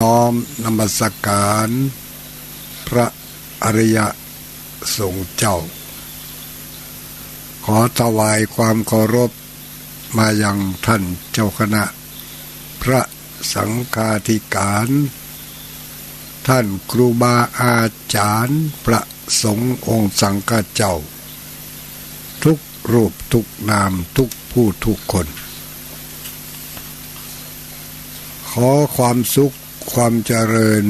น้อมนมัสการพระอริยสงฆ์เจ้าขอถวายความเคารพมายังท่านเจ้าคณะพระสังฆาธิการท่านครูบาอาจารย์พระสงฆ์องค์สังฆเจ้าทุกรูปทุกนามทุกผู้ทุกคนขอความสุขความเจริญ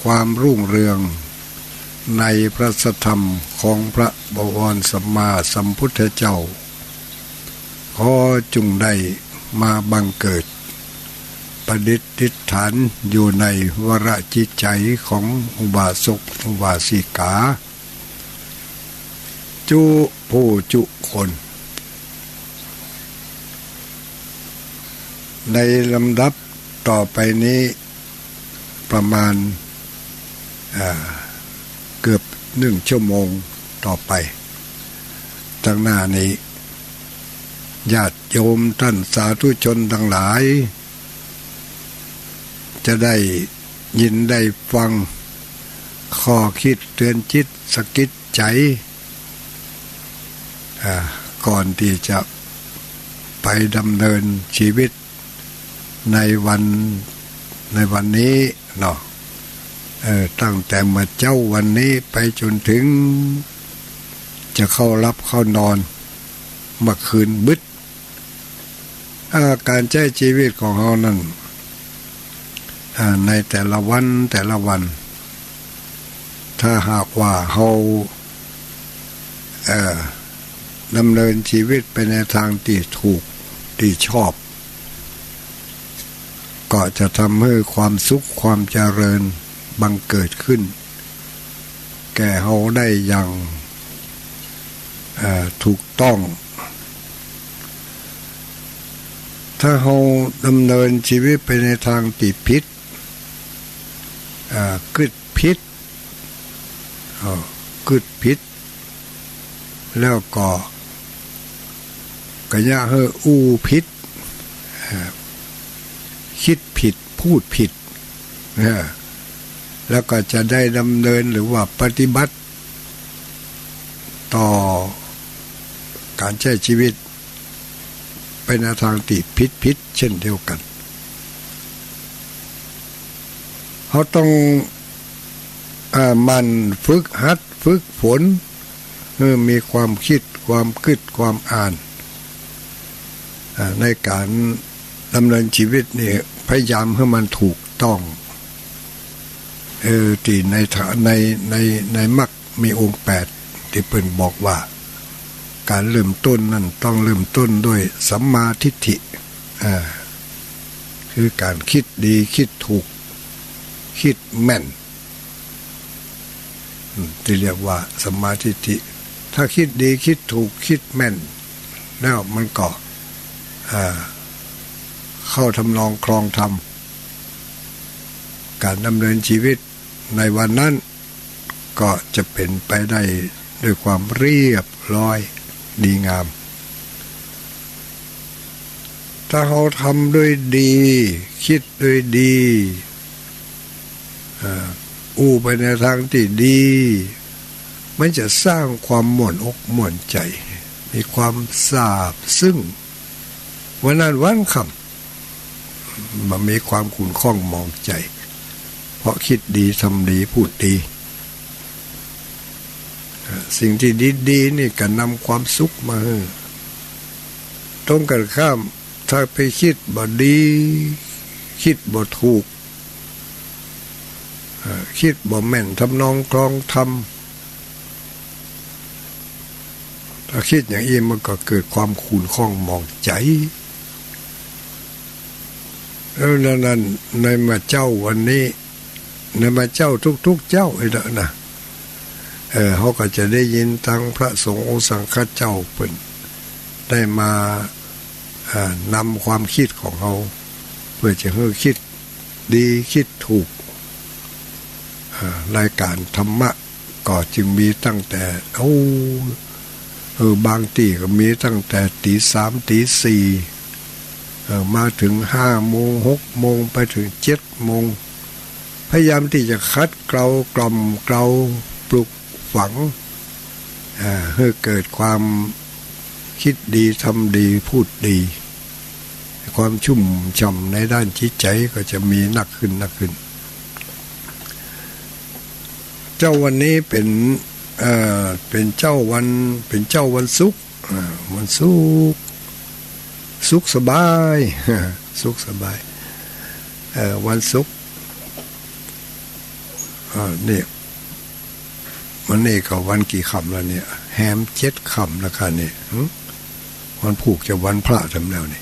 ความรุ่งเรืองในพระสัทธรรมของพระบวรสัมมาสัมพุทธเจ้าขอจงได้มาบังเกิดประดิษฐานอยู่ในวรจิตใจของอุบาสกอุบาสิกาจุผู้จุคนในลำดับต่อไปนี้ประมาณเกือบ1 ชั่วโมงต่อไปตั้งหน้านี้ญาติโยมท่านสาธุชนทั้งหลายจะได้ยินได้ฟังข้อคิดเตือนจิตสะกิดใจก่อนที่จะไปดำเนินชีวิตในวันนี้เนาะตั้งแต่เมื่อเจ้าวันนี้ไปจนถึงจะเข้ารับเข้านอนเมื่อคืนบึดการใช้ชีวิตของเรานั้นในแต่ละวันถ้าหากว่าเราดำเนินชีวิตไปในทางที่ถูกที่ชอบก็จะทำให้ความสุขความเจริญบังเกิดขึ้นแก่เราได้อย่างถูกต้องถ้าเราดำเนินชีวิตไปในทางที่ผิดกึดผิดแล้วก็กะยะเฮออู้ผิดคิดผิดพูดผิดแล้วก็จะได้ดำเนินหรือว่าปฏิบัติต่อการใช้ชีวิตไปในทางที่ผิดเช่นเดียวกันเขาต้องมันฝึกหัดฝึกฝนมีความคิดความกึดความอ่านในการดำเนินชีวิตนี่พยายามให้มันถูกต้องที่ในมรรคมีองค์8ที่เพิ่นบอกว่าการเริ่มต้นนั้นต้องเริ่มต้นด้วยสัมมาทิฏฐิคือการคิดดีคิดถูกคิดแม่นที่เรียกว่าสัมมาทิฏฐิถ้าคิดดีคิดถูกคิดแม่นแล้วมันก็เข้าทำนองครองธรรมการดำเนินชีวิตในวันนั้นก็จะเป็นไปได้ด้วยความเรียบร้อยดีงามถ้าเขาทำด้วยดีคิดด้วยดีไปในทางที่ดีมันจะสร้างความม่วนอกม่วนใจมีความซาบซึ้งวันนั้นวันค่ำมันมีความขุ่นข้องมองใจเพราะคิดดีทำดีพูดดีสิ่งที่ดีๆนี่ก็นำความสุขมาให้ตรงกันข้ามถ้าไปคิดบ่ดีคิดบ่ถูกคิดบ่แม่นทำนองคลองธรรมถ้าคิดอย่างนี้มันก็เกิดความขุ่นข้องมองใจแล้วนั้นในมาเจ้าวันนี้ในมาเจ้าทุกๆเจ้าไอ้เด้อนะเขาก็จะได้ยินทางพระสงฆ์องค์สังฆเจ้าเพิ่นได้มานำความคิดของเขาเพื่อจะให้คิดดีคิดถูกรายการธรรมะก็จึงมีตั้งแต่บางทีก็มีตั้งแต่ตี 3ตี 4มาถึง5 โมง 6 โมงไปถึง7 โมง พยายามที่จะคัดเกลากล่อมเกลาปลุกฝังให้เกิดความคิดดีทำดีพูดดีความชุ่มฉ่ำในด้านจิตใจก็จะมีนักขึ้นเจ้าวันนี้เป็นเจ้าวันศุกร์วันศุกร์สุขสบายสุขสบายวันศุกร์นี่วันนี้ก็วันกี่ค่ำแล้วเนี่ยแฮม7 ค่ำแล้วค่ะนี่วันผูกจะวันพระทำแล้วนี่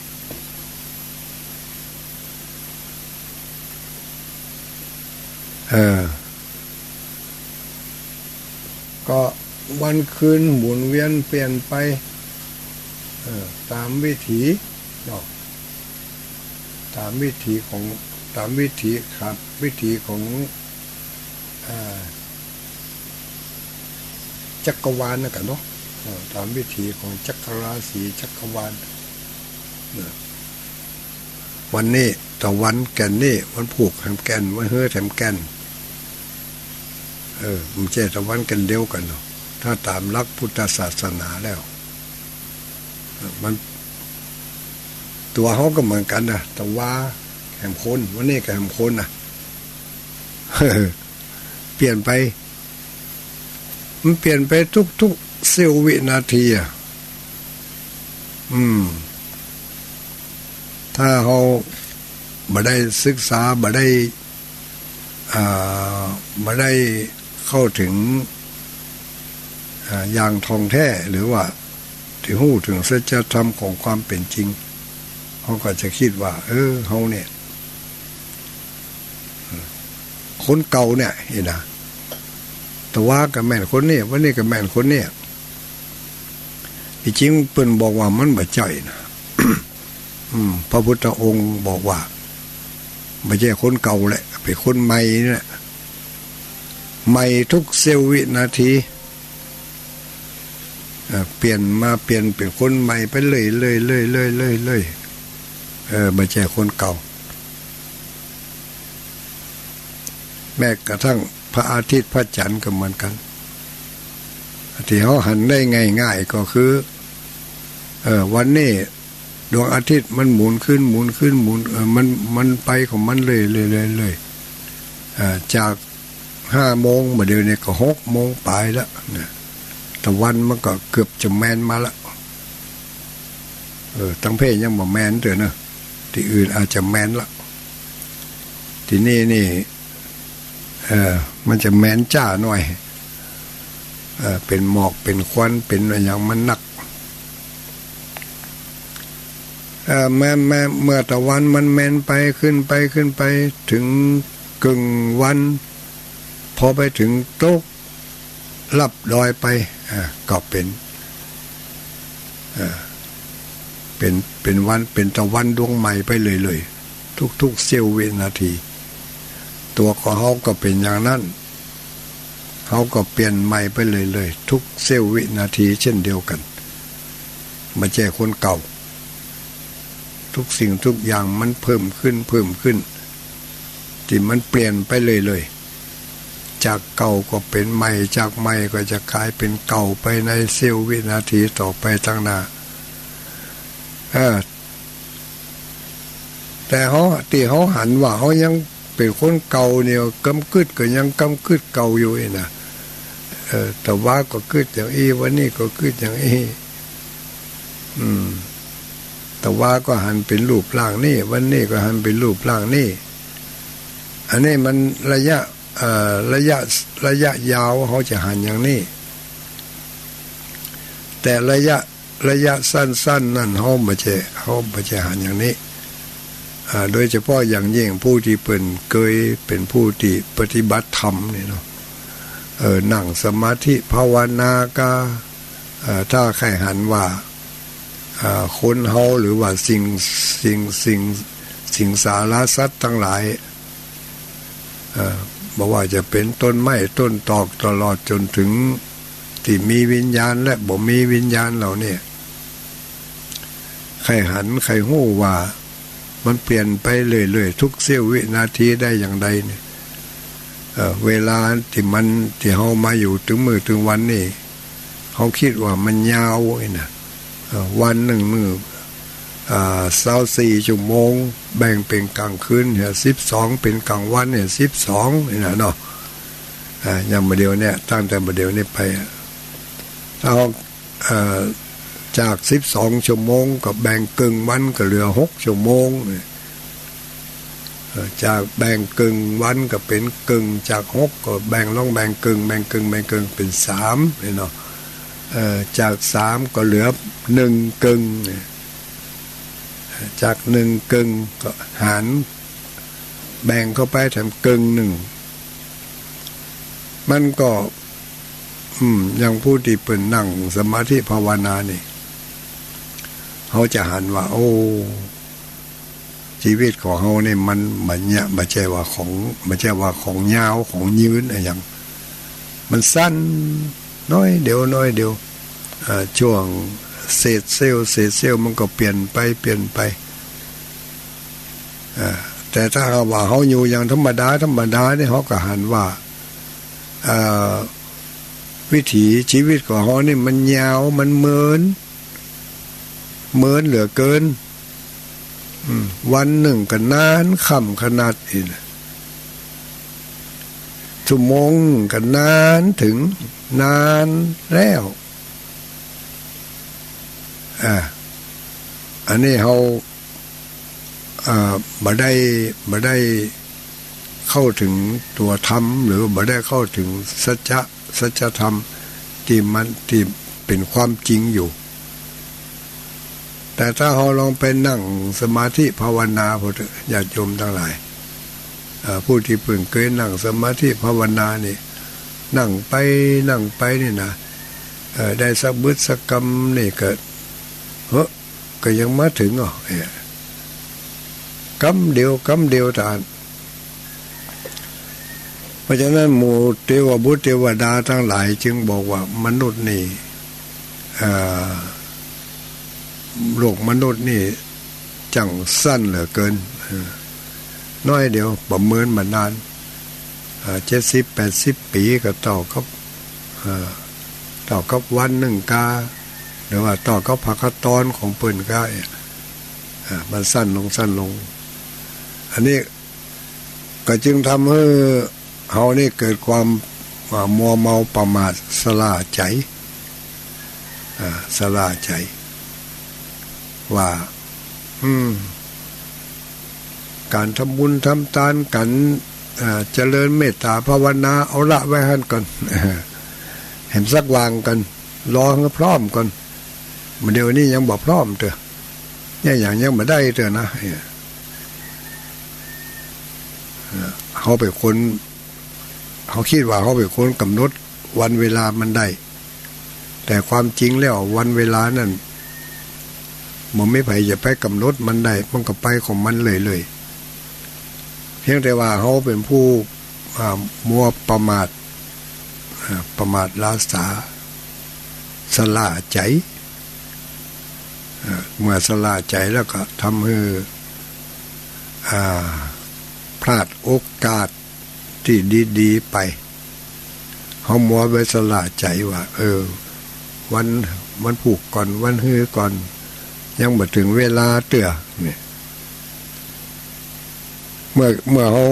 ก็วันคืนหมุนเวียนเปลี่ยนไปตามวิถีเนาะตามวิถีของจักรวาลนะกันเนาะตามวิถีของจักรราศีจักรวาลวันนี้ต่อวันแก่นนี่วันผูกแถมแก่นวันเฮือแถมแก่นมันเจตวันกันเดียวกันเนาะถ้าตามหลักพุทธศาสนาแล้วมันตัวเขาก็เหมือนกันนะแต่ว่าแห่งคนวันนี้ก็แห่งคนนะเปลี่ยนไปมันเปลี่ยนไปทุกเสี้ยววินาทีถ้าเขาบ่ได้ศึกษาบ่ได้เข้าถึงอย่างทองแท้หรือว่าที่หู้ถึงสัจธรรมของความเป็นจริงเขาก็จะคิดว่าเขาเนี่ยคนเก่าเนี่ยเห็นนะแต่ว่ากับแม่นคนนี้วันนี้กับแม่นคนนี้จริงเปิ้นบอกว่ามันบ่ใจนะ พระพุทธองค์บอกว่าไม่ใช่คนเก่าแหละเป็นคนใหม่นี่ใหม่ทุกเสี้ยววินาทีเปลี่ยนเป็นคนใหม่ไปเลยไม่ใช่คนเก่าแม้กระทั่งพระอาทิตย์พระจันทร์ก็เหมือนกันที่เขาหันได้ง่ายๆก็คือวันนี้ดวงอาทิตย์มันหมุนขึ้นมันไปของมันเลยจาก5 โมงมาเดี๋ยวนี้ก็6 โมงปลายแล้วนะแต่วันมันก็เกือบจะแมนมาแล้วตั้งเพศยังบ่แมนเถอะนะที่อื่นอาจจะแมนละที่นี่มันจะแมนจ้าหน่อยเป็นหมอกเป็นควันเป็นอะไรอย่างมันหนักแม่เมื่อตะวันมันแมนไปขึ้นไปถึงกึ่งวันพอไปถึงโต๊ะลับดอยไปก็เป็นวันเป็นตะวันดวงใหม่ไปเลยทุกเสี้ยววินาทีตัวของเขาก็เป็นอย่างนั้นเขาก็เปลี่ยนใหม่ไปเลยทุกเสี้ยววินาทีเช่นเดียวกันไม่ใช่คนเก่าทุกสิ่งทุกอย่างมันเพิ่มขึ้นที่มันเปลี่ยนไปเลยจากเก่าก็เป็นใหม่จากใหม่ก็จะกลายเป็นเก่าไปในเสี้ยววินาทีต่อไปตั้งหน้าแต่เขาหันว่าเขายังเป็นคนเก่าเนี่ยกำกึดก็ยังกำกึดเก่าอยู่นะแต่ว่าก็กึดอย่างวันนี้ก็กึดอย่างแต่ว่าก็หันเป็นรูปร่างนี่วันนี้ก็หันเป็นรูปร่างนี่อันนี้มันระยะยาวเขาจะหันอย่างนี้แต่ระยะสั้นนั่นเขาไม่ใช่หันอย่างนี้โดยเฉพาะอย่างยิ่งผู้ที่เคยเป็นผู้ที่ปฏิบัติธรรมนี่เนาะนั่งสมาธิภาวนาก็ถ้าใครหันว่าคนเฮาหรือว่าสิ่งสารสัตว์ทั้งหลายบอกว่าจะเป็นต้นไม้ต้นตอกตลอดจนถึงที่มีวิญญาณและบ่มีวิญญาณเหล่านี้ใครหันใครหู้ว่ามันเปลี่ยนไปเลยทุกเสี้ยววินาทีได้อย่างใดเนี่ย เวลาที่เฮามาอยู่ถึงมื้อถึงวันนี่เขาคิดว่ามันยาวนะวันหนึ่ง24 ชั่วโมงแบ่งเป็นกลางคืนเนี่ย12เป็นกลางวันเนี่ย12นี่นะเนาะอย่างมาเดียวเนี่ยตั้งแต่มาเดียวนี้ไปถ้าจาก12 ชั่วโมงก็แบ่งกึ่งวันก็เหลือ6 ชั่วโมงจากแบ่งกึ่งวันก็เป็นกึ่งจาก6ก็แบ่งลงแบ่งกึ่งเป็น3นี่เนาะจาก3ก็เหลือ1 กึ่งจาก1 กึ่งก็หารแบ่งเข้าไปแถมกึ่งหนึ่งมันก็อย่างผู้ที่เป็นนั่งสมาธิภาวนานี่เขาจะหันว่าโอ้ชีวิตของเขาเนี่ยมันเนี่ยไม่ใช่ว่าของยาวของยืนอะไรอย่างมันสั้นน้อยเดียวช่วงเศษเซลล์มันก็เปลี่ยนไปแต่ถ้าเราว่าเขาอยู่อย่างธรรมดาเนี่ยเขาก็หันว่าวิถีชีวิตของเขานี่มันยาวมันเหมือนเหลือเกินวันหนึ่งก็นานค่ำขนาดอีกชั่วโมงก็นานถึงนานแล้วอันนี้เขาบ่ได้เข้าถึงตัวธรรมหรือบ่ได้เข้าถึงสัจธรรมที่เป็นความจริงอยู่แต่ถ้าเราลองไปนั่งสมาธิภาวนาพอเถอะญาติโยมทั้งหลายผู้ที่เพิ่งเคยนั่งสมาธิภาวนานี่นั่งไปนี่นะได้สักบึดสักกำนี่ก็ยังมาถึงกำเดียวทานเพราะฉะนั้นหมู่เทวบุตรเทวดาทั้งหลายจึงบอกว่ามนุษย์นี่โลกมนุษย์นี่จังสั้นเหลือเกินน้อยเดียวประเมินมานาน70-80 ปีก็เท่ากับวันหนึ่งกาหรือว่าต่อก็พักตอนของเปิ้นก็มันสั้นลงอันนี้ก็จึงทำให้เฮานี่เกิดความมัวเมาประมาทสลาใจว่าการทำบุญทำทานกันเจริญเมตตาภาวนาเอาละไว้หั่นก่อนเห็นสักวางกันรอให้พร้อมก่อนเดี๋ยวนี้ยังบ่พร้อมเถอะอย่างยังบ่ได้เถอะนะเขาเป็นคนเขาคิดว่าเขาเป็นคนกำหนดวันเวลามันได้แต่ความจริงแล้ววันเวลานั้นมันไม่ไผจะไปกำหนดมันได้มันก็ไปของมันเลยเพียงแต่ว่าเขาเป็นผู้มัวประมาทลาสาสละใจเมื่อสละใจแล้วก็ทำให้พลาดโอกาสที่ดีๆไปเขามัวไปสละใจว่าวันผูกก่อนวันฮือก่อนยังบ่ถึงเวลาเตื้อเนี่ยเมื่อเขา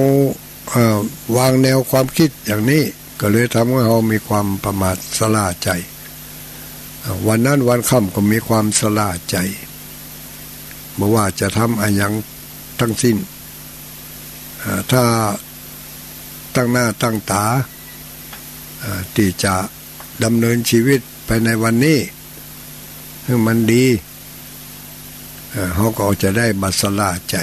วางแนวความคิดอย่างนี้ก็เลยทำให้เขามีความประมาทสละใจวันนั้นวันค่ำก็มีความสละใจบ่ว่าจะทำอะไรอย่างทั้งสิ้นถ้าตั้งหน้าตั้งตาที่จะดำเนินชีวิตไปในวันนี้ให้มันดีเขาก็จะได้บัสละใจ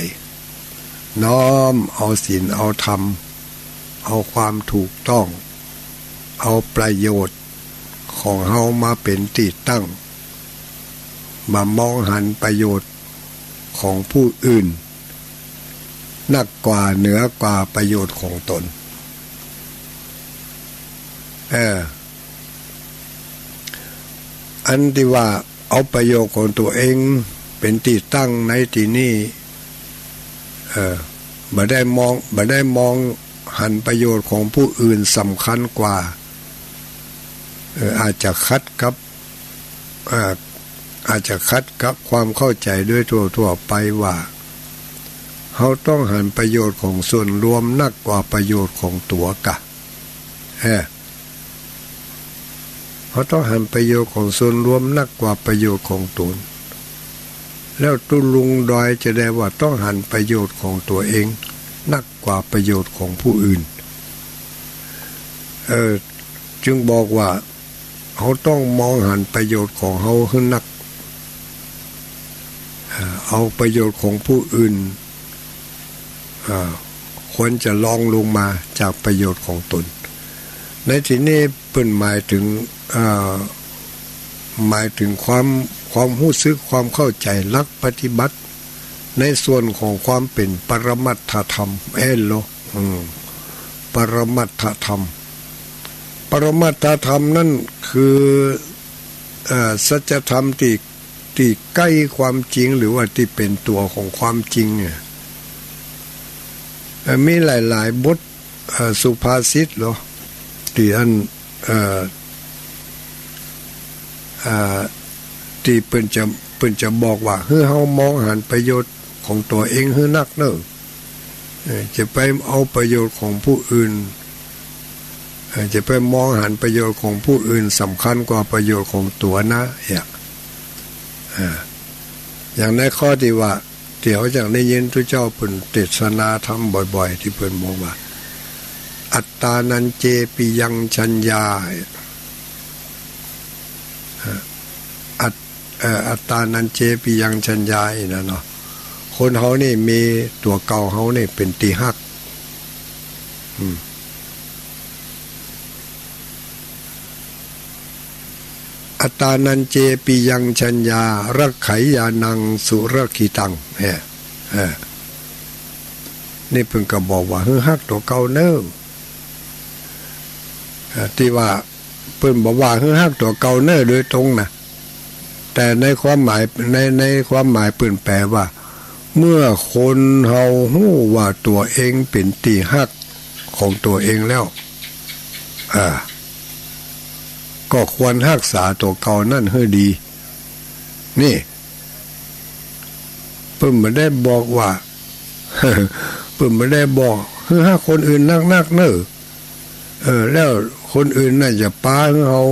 น้อมเอาศีลเอาธรรมเอาความถูกต้องเอาประโยชน์ของเขามาเป็นที่ตั้งมามองหันประโยชน์ของผู้อื่นนักกว่าเหนือกว่าประโยชน์ของตนอันที่ว่าเอาประโยชน์ของตัวเองเป็นที่ตั้งในที่นี้บ่ได้มอง หันประโยชน์ของผู้อื่นสำคัญกว่าอาจจะคัดกับความเข้าใจด้วยทั่วไปว่าเขาต้องหันประโยชน์ของส่วนรวมนักกว่าประโยชน์ของตัวกะเขาต้องหันประโยชน์ของส่วนรวมนักกว่าประโยชน์ของตนแล้วตุลุงดอยจะได้ว่าต้องหันประโยชน์ของตัวเองนักกว่าประโยชน์ของผู้อื่นจึงบอกว่าเขาต้องมองหันประโยชน์ของเขาขึ้นนักเอาประโยชน์ของผู้อื่นควรจะลองลงมาจากประโยชน์ของตนในที่นี้เปิ้นหมายถึงความรู้สึกความเข้าใจลักปฏิบัติในส่วนของความเป็นปรมัตถธรรมปรมัตถธรรมปรมัตถธรรมนั่นคือสัจธรรมที่ใกล้ความจริงหรือว่าที่เป็นตัวของความจริงเนี่ยมีหลายๆบทสุภาษิตเหรอที่ที่เพิ่นจะบอกว่าเฮามองหันประโยชน์ของตัวเองให้นักเนอะจะไปเอาประโยชน์ของผู้อื่นจะไปมองหันประโยชน์ของผู้อื่นสำคัญกว่าประโยชน์ของตัวนะอย่างในข้อที่ว่าเดี๋ยวอย่างได้ยินทุกเจ้าเพิ่นเทศนาธรรมบ่อยๆที่เพิ่นบอกว่าอัตตานันเจปิยังชัญญาอัตตานันเจปิยังชัญญาอีนะเนาะคนเฮานี่มีตัวเก่าเฮานี่เป็นตีหักอัตตานันเจปิยังชัญญารักไขยานังสุรคิตังนี่เพิ่งก็บอกว่าฮักตัวเก่าเน้อที่ว่าเพิ่นบอกว่าฮักตัวเก่าเน้อโดยตรงนะแต่ในความหมายในความหมายเพิ่นแปลว่าเมื่อคนเฮาฮู้ว่าตัวเองเป็นที่ฮักของตัวเองแล้วก็ควรรักษาตัวเก่านั่นให้ดีนี่เพิ่นไม่ได้บอกว่าเพิ่นไม่ได้บอกให้คนอื่นนักเน้อแล้วคนอื่นน่ะจะปาให้เฮา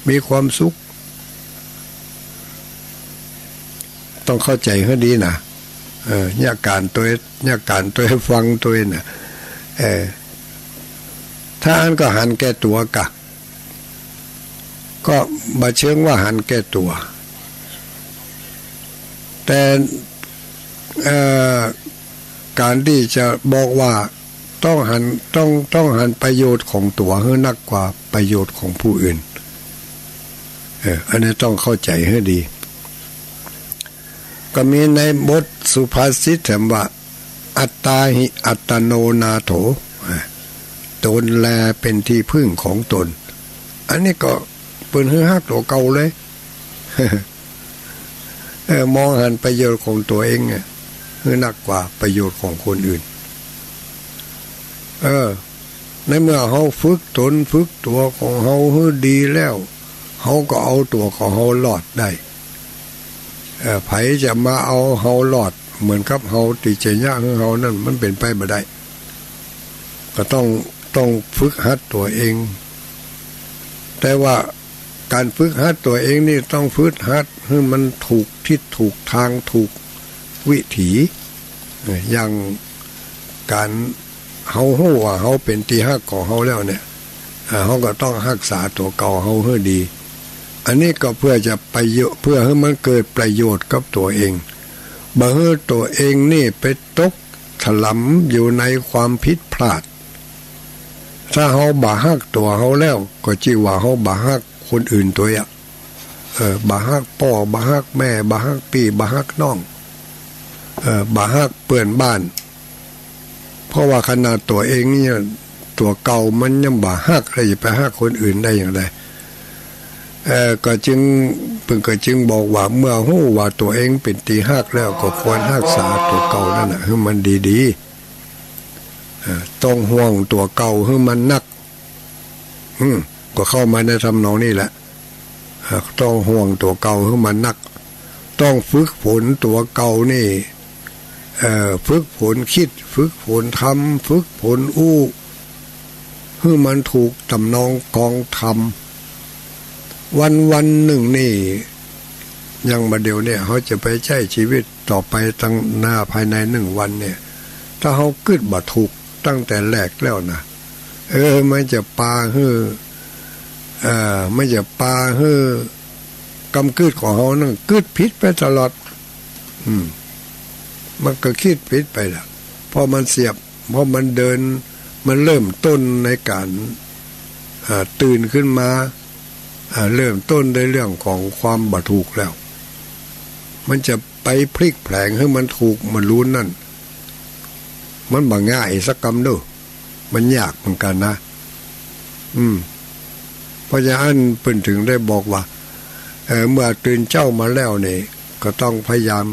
มีความสุขต้องเข้าใจให้ดีนะญาการตัวฟังตัวน่ะถ้าอันก็หันแก่ตัวกะก็มาเชิงว่าหันแก่ตัวแต่การที่จะบอกว่าต้องหันประโยชน์ของตัวให้นักกว่าประโยชน์ของผู้อื่นอันนี้ต้องเข้าใจให้ดีก็มีในบทสุภาษิตถามว่าอัตตาหิอัตโนนาโถตนแลเป็นที่พึ่งของตนอันนี้ก็เปิ้นฮือฮักตัวเก่าเลยมองหันประโยชน์ของตัวเองคือหนักกว่าประโยชน์ของคนอื่นในเมื่อเฮาฝึกตนฝึกตัวของเฮาให้ดีแล้วเฮาก็เอาตัวของเฮารอดได้ไผจะมาเอาเฮารอดเหมือนกับเฮาติเจยะของเฮานั่นมันเป็นไปบ่ได้ก็ต้องฝึกหัดตัวเองแต่ว่าการฝึกหัดตัวเองนี่ต้องฝึกหัดให้มันถูกทิศถูกทางถูกวิถีอย่างการเฮาฮู้ว่าเฮาเป็นที่ฮักของเฮาแล้วเนี่ยเฮาก็ต้องรักษาตัวเก่าเฮาให้ดีอันนี้ก็เพื่อจะเพื่อให้มันเกิดประโยชน์กับตัวเองบ่ให้ตัวเองนี่ไปตกถลำอยู่ในความผิดพลาดถ้าเฮาบ่ฮักตัวเฮาแล้วก็จิว่าเฮาบ่ฮักคนอื่นตัวบ่ฮักพ่อบ่ฮักแม่บ่ฮักพี่บ่ฮักน้องบ่ฮักเพื่อนบ้านเพราะว่าขนาดตัวเองเนี่ยตัวเก่ามันยังบ่ฮักเลยจะไปฮักคนอื่นได้อย่างไรก็จึงบอกว่าเมื่อฮู้ว่าตัวเองเป็นที่ฮักแล้วก็ควรรักษาตัวเก่านั่นน่ะให้มันดีๆ ต้องห่วงตัวเก่าให้มันนักก็เข้ามาในทำนองนี้แหละต้องห่วงตัวเก่าให้มันนักต้องฝึกฝนตัวเก่านี่ฝึกฝนคิดฝึกฝนทำฝึกฝนให้มันถูกตำนองกองทำวันหนึ่งนี่ยังมาเดี๋ยวเนี่ยเขาจะไปใช้ชีวิตต่อไปตั้งหน้าภายใน1 วันเนี่ยถ้าเขากึดบ่ถูกตั้งแต่แรกแล้วนะมันจะปาไม่จะปากำกึดของเขานั่งกึดพิษไปตลอดมันก็คิดพิษไปละพอมันเสียบพอมันเดินมันเริ่มต้นในการตื่นขึ้นมาเริ่มต้นในเรื่องของความบ่ถูกแล้วมันจะไปพลิกแผลงให้มันถูกมันรู้นั่นมันบ่ง่ายสักคำดูมันยากเหมือนกันนะเพราะฉะนั้นเพิ่นถึงได้บอกว่าเมื่อตื่นเจ้ามาแล้วนี่ก็ต้องพยายาม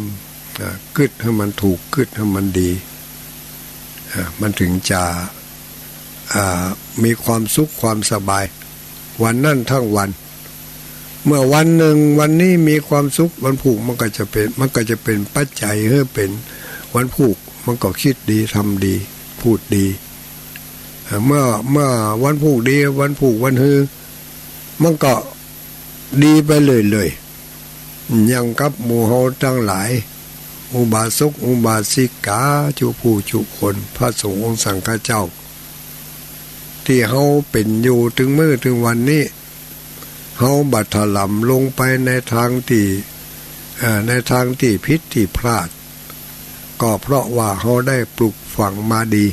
กึดให้มันถูกกึดให้มันดีมันถึงจะมีความสุขความสบายวันนั่นทั้งวันเมื่อวันหนึ่งวันนี้มีความสุขวันผูกมันก็จะเป็นปัจจัยให้เป็นวันผูกมันก็คิดดีทำดีพูดดีเมื่อวันผูกดีวันผูกวันฮือมันก็ดีไปเลยยังกับหมู่เฮาทั้งหลายอุบาสกอุบาสิกาจุผู้จุคนพระสงฆ์องค์สังฆเจ้าที่เฮาเป็นอยู่ถึงมื้อถึงวันนี้เฮาบัดถลำลงไปในทางที่ผิดที่พลาดก็เพราะว่าเฮาได้ปลูกฝังมาดี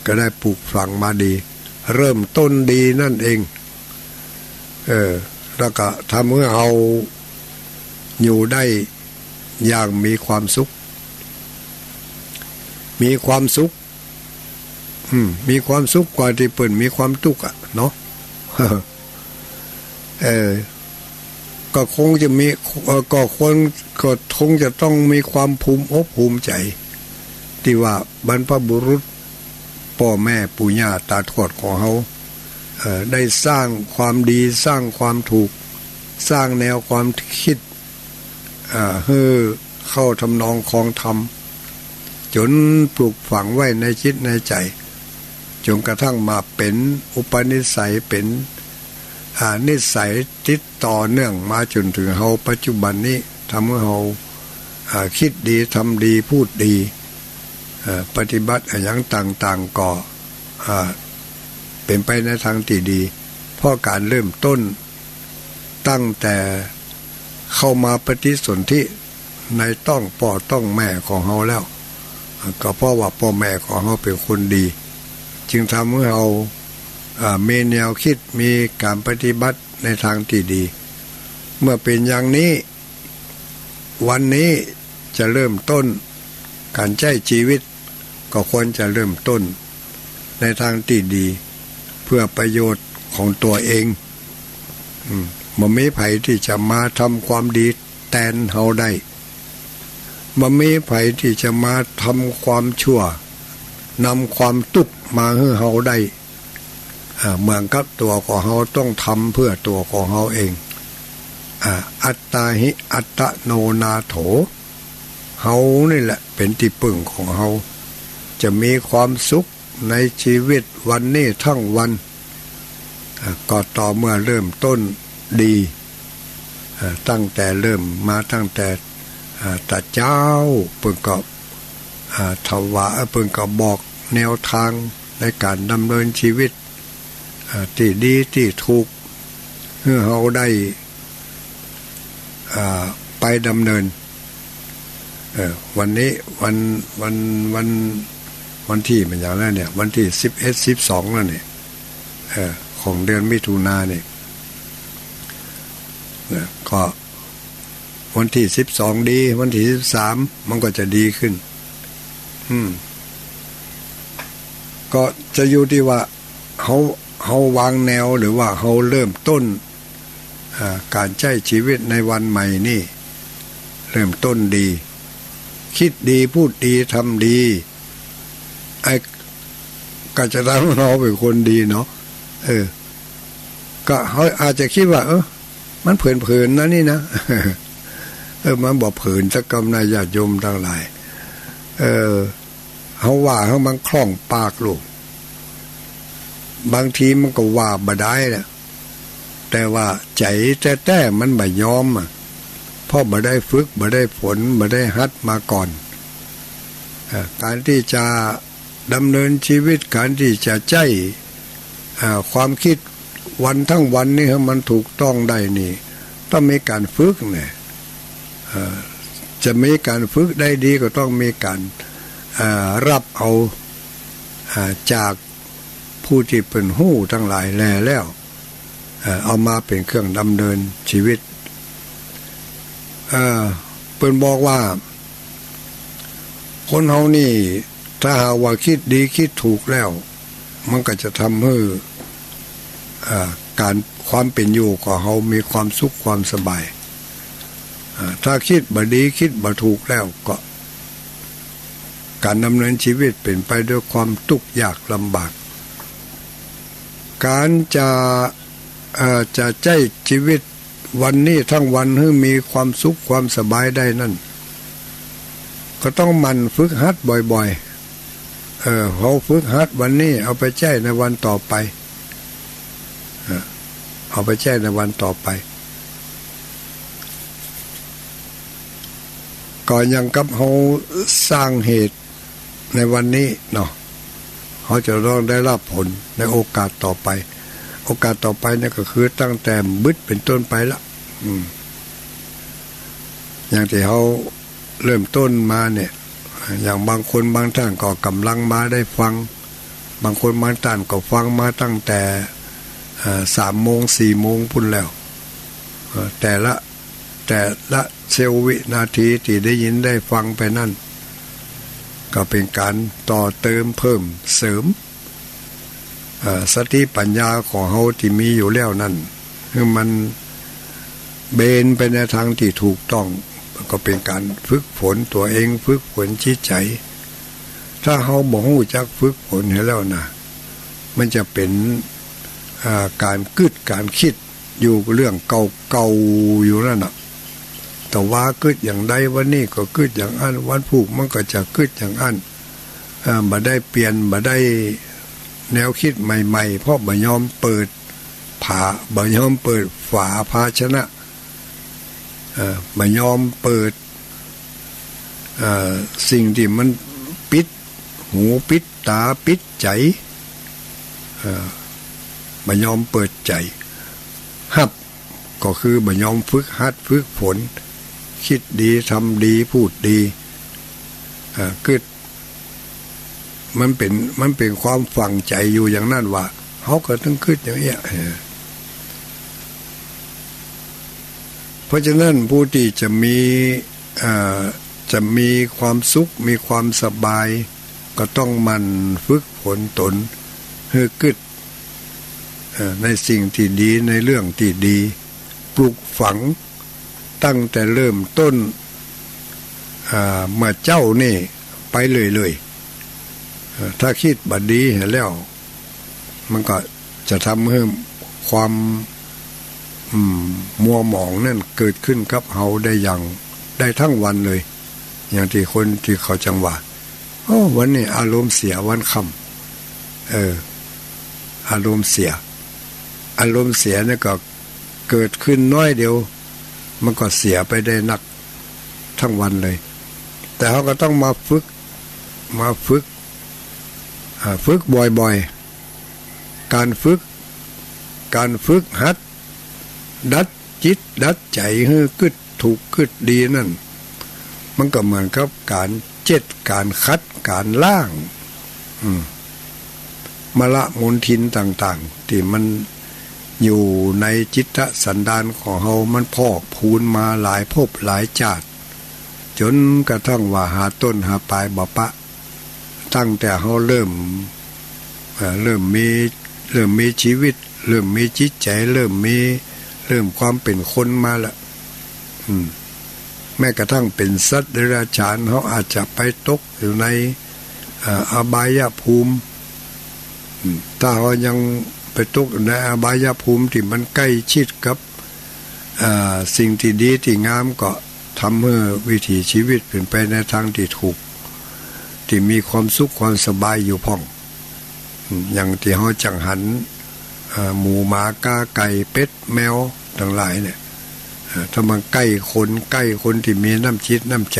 ก็ได้ปลูกฝังมาดีเริ่มต้นดีนั่นเองแล้วก็ทำให้เราอยู่ได้อย่างมีความสุขมีความสุขกว่าที่เปิ่นมีความทุกข์เนาะก็คงจะมีก็คงจะต้องมีความภูมิใจที่ว่าบรรพบุรุษพ่อแม่ปู่ย่าตาทวดของเขาได้สร้างความดีสร้างความถูกสร้างแนวความคิดให้เข้าทำนองคองธรรมจนปลูกฝังไว้ในจิตในใจจนกระทั่งมาเป็นอุปนิสัยเป็นนิสัยติดต่อเนื่องมาจนถึงเฮาปัจจุบันนี้ทำให้เฮาคิดดีทำดีพูดดีปฏิบัติอย่างต่างๆก็เป็นไปในทางที่ดีเพราะการเริ่มต้นตั้งแต่เข้ามาปฏิสนธิในต้องพ่อต้องแม่ของเฮาแล้วก็เพราะว่าพ่อแม่ของเฮาเป็นคนดีจึงทำให้เฮามีแนวคิดมีการปฏิบัติในทางที่ดีเมื่อเป็นอย่างนี้วันนี้จะเริ่มต้นการใช้ชีวิตก็ควรจะเริ่มต้นในทางที่ดีเพื่อประโยชน์ของตัวเองมันไม่ไผที่จะมาทำความดีแทนเฮาได้มันไม่ไผที่จะมาทำความชั่วนำความทุกข์มาให้เฮาได้เหมือนกับตัวของเฮาต้องทำเพื่อตัวของเฮาเองอัตตาหิอัตโนนาโถเฮานี่แหละเป็นที่พึ่งของเฮาจะมีความสุขในชีวิตวันนี้ทั้งวันก็ต่อเมื่อเริ่มต้นดีตั้งแต่เริ่มมาตั้งแต่ตาเจ้าเพิ่นก็ถวายเพิ่นก็บอกแนวทางในการดำเนินชีวิตที่ดีที่ถูกเพื่อเราได้ไปดำเนินวันนี้วันที่มันอย่างนั้นเนี่ยวันที่11-12แล้วเนี่ยของเดือนมิถุนายนเนี่ยก็วันที่12ดีวันที่13มันก็จะดีขึ้นก็จะอยู่ที่ว่าเขาวางแนวหรือว่าเขาเริ่มต้นการใช้ชีวิตในวันใหม่นี่เริ่มต้นดีคิดดีพูดดีทำดี ไอ้ก็จะทำเราเป็นคนดีเนาะก็เขาอาจจะคิดว่ามันเผินๆนะนี่นะมันบอกเผินสักกำนายญาติโยมทั้งหลายเขาว่าเขามันคล่องปากลูกบางทีมันก็ว่าบ่ได้แหละแต่ว่าใจแต่มันบ่ยอมเพราะบ่ได้ฝึกบ่ได้ฝนบ่ได้หัดมาก่อนการที่จะดำเนินชีวิตการที่จะใจความคิดวันทั้งวันนี่ให้มันถูกต้องได้นี่ต้องมีการฝึกเนี่ยจะมีการฝึกได้ดีก็ต้องมีการรับเอาจากผู้ที่เป็นหู้ทั้งหลายแล้วเอามาเป็นเครื่องดำเนินชีวิตเพิ่นบอกว่าคนเฮานี่ถ้าหากว่าคิดดีคิดถูกแล้วมันก็จะทำให้การความเป็นอยู่ของเฮามีความสุขความสบายถ้าคิดบ่ดีคิดบ่ถูกแล้วก็การดำเนินชีวิตเป็นไปด้วยความทุกข์ยากลำบากการจะใช้ชีวิตวันนี้ทั้งวันให้มีความสุขความสบายได้นั่นก็ต้องมันฝึกหัดบ่อยๆเขาฝึกหัดวันนี้เอาไปใช้ในวันต่อไปเอาไปใช้ในวันต่อไปก่อนยังกับเขาสร้างเหตุในวันนี้เนาะเขาจะต้องได้รับผลในโอกาสต่อไปโอกาสต่อไปเนี่ยก็คือตั้งแต่บึดเป็นต้นไปละอย่างที่เขาเริ่มต้นมาเนี่ยอย่างบางคนบางท่านก็กำลังมาได้ฟังบางคนบางท่านก็ฟังมาตั้งแต่3 โมง 4 โมงพุ่นแล้วแต่ละเซลล์วินาทีที่ได้ยินได้ฟังไปนั่นก็เป็นการต่อเติมเพิ่มเสริมสติปัญญาของเขาที่มีอยู่แล้วนั่นคือมันเบนไปในทางที่ถูกต้องก็เป็นการฝึกฝนตัวเองฝึกฝนจิตใจถ้าเขาบ่ฮู้จักฝึกฝนให้แล้วนะมันจะเป็นการการคิดอยู่เรื่องเก่าๆอยู่นั่นน่ะแต่ว่าเกิดอย่างใดวันนี้ก็เกิดอย่างอันวันผูกมันก็จะเกิดอย่างอันบ่ได้เปลี่ยนบ่ได้แนวคิดใหม่ๆเพราะบ่ยอมเปิดบ่ยอมเปิดฝาภาชนะบ่ยอมเปิดสิ่งที่มันปิดหูปิดตาปิดใจบ่ยอมเปิดใจฮับก็คือบ่ยอมฝึกหัดฝึกฝนคิดดีทำดีพูดดีเกิดมันเป็นความฝังใจอยู่อย่างนั้นว่าเขาก็ต้องคิดอย่างนี้เพราะฉะนั้นผู้ที่จะมีความสุขมีความสบายก็ต้องมันฝึกฝนตนให้เกิดในสิ่งที่ดีในเรื่องที่ดีปลูกฝังตั้งแต่เริ่มต้นเมื่อเจ้านี่ไปเลยถ้าคิดบัดดีเห็นแล้วมันก็จะทำให้ความมัวหมองนั่นเกิดขึ้นกับเขาได้ทั้งวันเลยอย่างที่คนที่เขาจังหวะวันนี้อารมณ์เสียวันค่ำอารมณ์เสียเนี่ยก็เกิดขึ้นน้อยเดียวมันก็เสียไปได้นักทั้งวันเลยแต่เขาก็ต้องมาฝึกบ่อยๆการฝึกหัดดัดจิตดัดใจให้กึดถูกกึดดีนั่นมันก็เหมือนกับการการคัดการล่างมละมลทินต่างๆที่มันอยู่ในจิตสันดานของเรามันพอกพูนมาหลายภพหลายชาติจนกระทั่งว่าหาต้นหาปลายบ่ปะตั้งแต่เราเริ่มมีชีวิตเริ่มมีจิตใจเริ่มความเป็นคนมาละแม้กระทั่งเป็นสัตว์เดรัจฉานเขาอาจจะไปตกอยู่ใน อบายภูมิถ้าเรายังไปตกในอบายภูมิที่มันใกล้ชิดกับสิ่งที่ดีที่งามก็ทำให้วิถีชีวิตเป็นไปในทางที่ถูกที่มีความสุขความสบายอยู่พ่องอย่างที่เขาจังหันหมูหมากาไก่เป็ดแมวทั้งหลายเนี่ยถ้ามันใกล้คนที่มีน้ำจิตน้ำใจ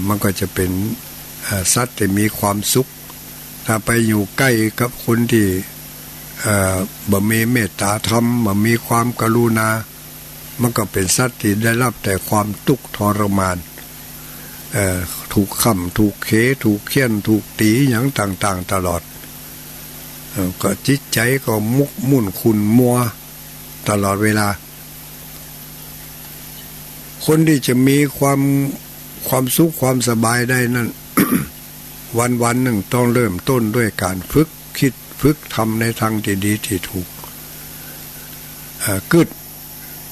มันก็จะเป็นสัตว์ที่มีความสุขถ้าไปอยู่ใกล้กับคนที่บ่มีเมตตาธรรมบ่มีความกรุณามันก็เป็นสัตว์ที่ได้รับแต่ความทุกข์ทรมานถูกค้ำถูกเขถูกเคี่ยนถูกตีอย่างต่างๆตลอดก็จิตใจก็มุกมุ่นขุ่นมัวตลอดเวลาคนที่จะมีความสุขความสบายได้นั่น วันหนึ่งต้องเริ่มต้นด้วยการฝึกคิดฝึกทำในทางที่ดีที่ถูกกึศ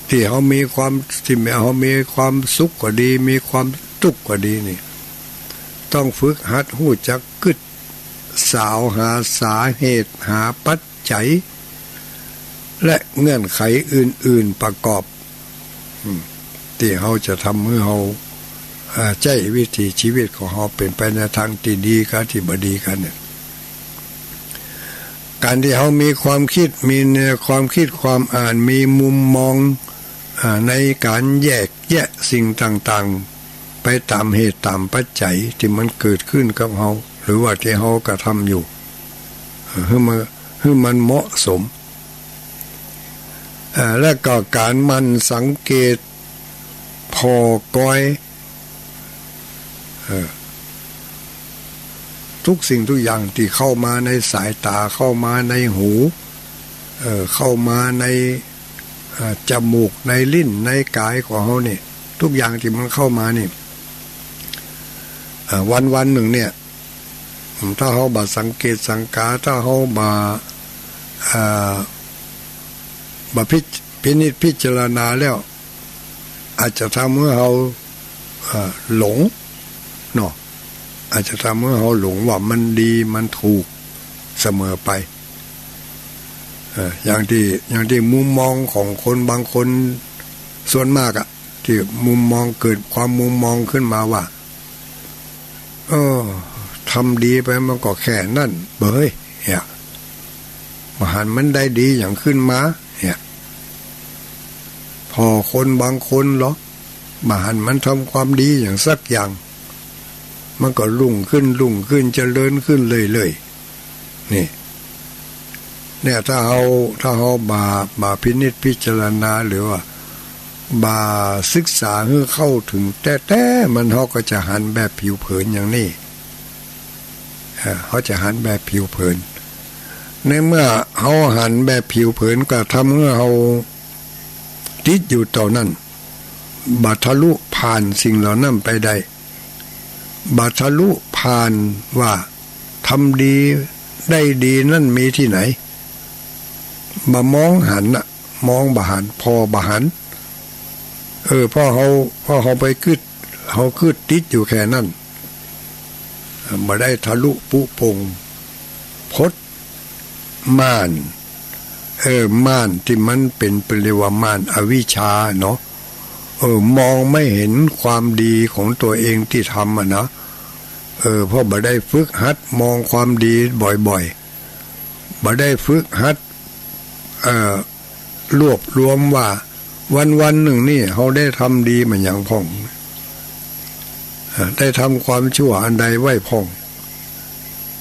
ที่เขามีความที่เขามีความสุขก็ดีมีความทุกข์ก็ดีนี่ต้องฝึกหัดหู้จักกึศสาวหาสาเหตุหาปัจจัยและเงื่อนไขอื่นๆประกอบที่เขาจะทำให้เขาใจวิถีชีวิตของเขาเป็นไปในทางที่ดีกับที่บ่ดีกันเนี่ยการที่เขามีความคิดมีความคิดความอ่านมีมุมมองในการแยกแยะสิ่งต่างๆไปตามเหตุตามปัจจัยที่มันเกิดขึ้นกับเขาหรือว่าที่เขากระทำอยู่ให้มันเหมาะสมและก็การมันสังเกตพอก้อยทุกสิ่งทุกอย่างที่เข้ามาในสายตาเข้ามาในหูเข้ามาในจมูกในลิ้นในกายของเขาเนี่ยทุกอย่างที่มันเข้ามานี่วันหนึ่งเนี่ยถ้าเขาบาสังเกตสังกาถ้าเขาบาพินิจพิจารณาแล้วอาจจะทำให้เขาหลงเนาะอาจจะทำให้เขาหลงว่ามันดีมันถูกเสมอไปอย่างที่มุมมองของคนบางคนส่วนมากอะที่มุมมองเกิดความมุมมองขึ้นมาว่าทำดีไปมันก็แค่นั่นเบ้ยเนี่ยมหันมันได้ดีอย่างขึ้นมาเนี่ยพอคนบางคนหรอมหันมันทำความดีอย่างสักอย่างมันก็รุ่งขึ้นเจริญขึ้นเลยนี่เนี่ยถ้าเขามาพินิจพิจารณาหรือว่ามาศึกษาให้เข้าถึงแต่มันเขาก็จะหันแบบผิวเผินอย่างนี้เขาจะหันแบบผิวเผินในเมื่อเขาหันแบบผิวเผินก็ทำให้เขาติดอยู่ต่อนั้นบัดทะลุผ่านสิ่งเหล่านั้นไปได้บัดทะลุผ่านว่าทำดีได้ดีนั่นมีที่ไหนมามองหันน่ะมองบหันพอบหันพ่อเขาไปเขาติดอยู่แค่นั้นมาได้ทะลุปุพงพดม่านม่านที่มันเป็นเรียกว่าม่านอวิชชาเนาะมองไม่เห็นความดีของตัวเองที่ทำนะเพราะบ่ได้ฝึกหัดมองความดีบ่อยๆบ่ได้ฝึกหัดรวบรวมว่าวันหนึ่งนี่เขาได้ทำดีมันอย่างพ่องได้ทำความชั่วอันใดไว้พ่อง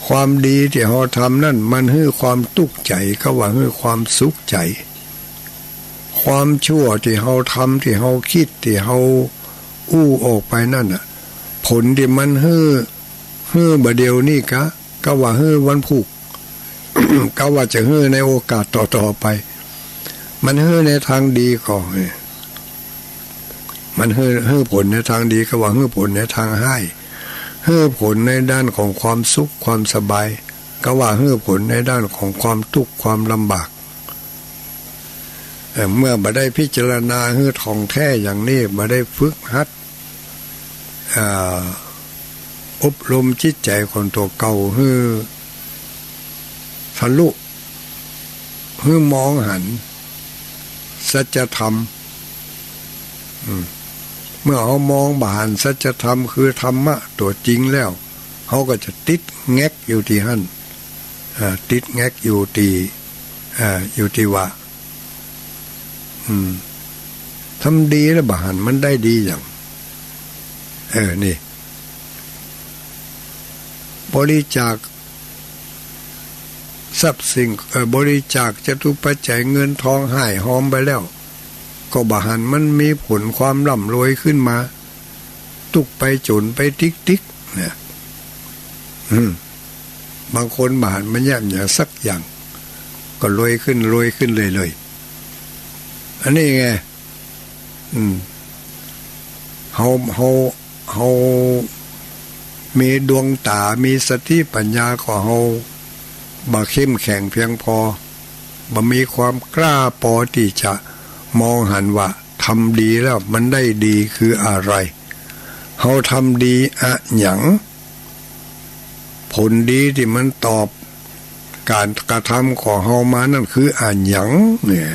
ความดีที่เขาทำนั่นมันให้ความตุกใจก็ว่าให้ความสุขใจความชั่วที่เขาทำที่เขาคิดที่เขาอู้ออกไปนั่นน่ะผลที่มันให้บ่เดียวนี่ก็ว่าให้วันผูก ก็ว่าจะให้ในโอกาสต่อไปมันให้ในทางดีก่อนมันให้ผลในทางดีก็ว่าให้ผลในทางให้ผลในด้านของความสุขความสบายก็ว่าให้ผลในด้านของความทุกข์ความลำบากเมื่อบ่ได้พิจารณาให้ท่องแท้อย่างนี้บ่ได้ฝึกหัด อบรมจิตใจคนตัวเก่าให้ทะลุให้มองหันสัจธรรมเมื่อเขามองบานสัจธรรมคือธรรมะตัวจริงแล้วเขาก็จะติดแงกอยู่ที่หั่นติดแงกอยู่ที่ว่าทำดีแล้วบานมันได้ดีอย่างนี่บริจาคทรัพย์สิ่งบริจาคจตุปัจจัยเงินทองหายหอมไปแล้วก็บหันมันมีผลความร่ำรวยขึ้นมาตุกไปจนไปติ๊กเนี่ยบางคนบหันมันแย่อย่างสักอย่างก็รวยขึ้นเลยอันนี้ไงเฮามีดวงตามีสติปัญญาของเฮาบ่เข้มแข็งเพียงพอบ่มีความกล้าพอที่จะมองหันว่าทำดีแล้วมันได้ดีคืออะไรเฮาทำดีอะหยังผลดีที่มันตอบการกระทำของเฮามานั่นคืออะหยังเนี่ย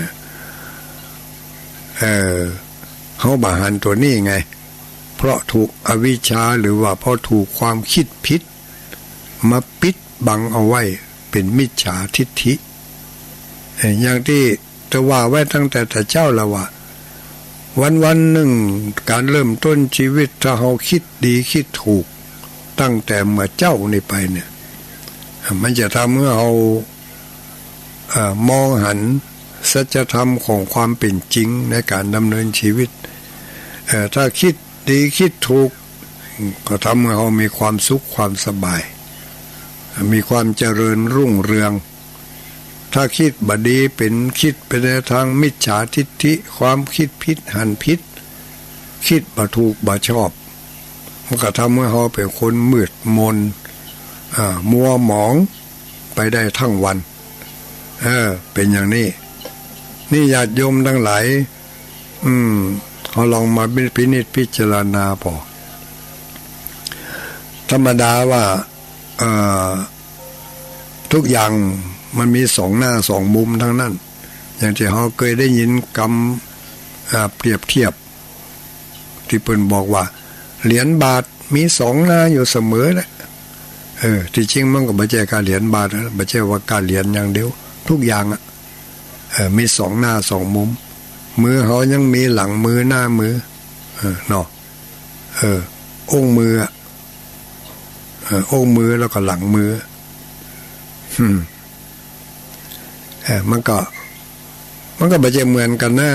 เฮาบ่หันตัวนี้ไงเพราะถูกอวิชชาหรือว่าเพราะถูกความคิดผิดมาปิดบังเอาไว้เป็นมิจฉาทิฏฐิอย่างที่จะว่าไว้ตั้งแต่เจ้าละว่าวันหนึ่งการเริ่มต้นชีวิตถ้าเราคิดดีคิดถูกตั้งแต่เมื่อเจ้านี่ไปเนี่ยมันจะทำให้เรามองหันสัจธรรมของความเป็นจริงในการดำเนินชีวิตถ้าคิดดีคิดถูกก็ทำให้เรามีความสุขความสบายมีความเจริญรุ่งเรืองถ้าคิดบดีเป็นคิดไปในทางมิจฉาทิฏฐิความคิดผิดหันผิดคิดบ่ถูกบ่ชอบมันก็ทำให้เราเป็นคนมืดมนมัวหมองไปได้ทั้งวันเป็นอย่างนี้นี่ญาติโยมทั้งหลายเขาลองมาพินิจพิจารณาพอธรรมดาว่าทุกอย่างมันมีสองหน้าสองมุมทั้งนั้นอย่างที่เขาเคยได้ยินคำเปรียบเทียบที่เพิ่นบอกว่าเหรียญบาทมีสองหน้าอยู่เสมอแหละที่จริงมันก็ไม่ใช่การเหรียญบาทนะไม่ใช่ว่าการเหรียญอย่างเดียวทุกอย่างมีสองหน้าสองมุมมือเขายังมีหลังมือหน้ามือเนาะองค์มือองค์มือแล้วก็หลังมือมันก็ไม่ใช่เหมือนกันนะ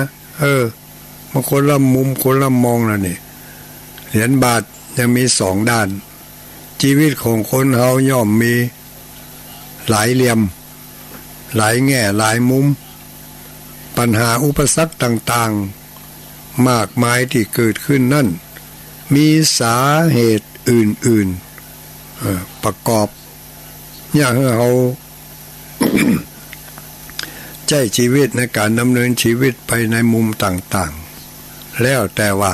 มันคนละมุมคนละมองแล้วนี่เหรียญบาทยังมีสองด้านชีวิตของคนเฮาย่อมมีหลายเหลี่ยมหลายแง่หลายมุมปัญหาอุปสรรคต่างๆมากมายที่เกิดขึ้นนั่นมีสาเหตุอื่นๆประกอบอย่างให้เรา ใช้ชีวิตในการดำเนินชีวิตไปในมุมต่างๆแล้วแต่ว่า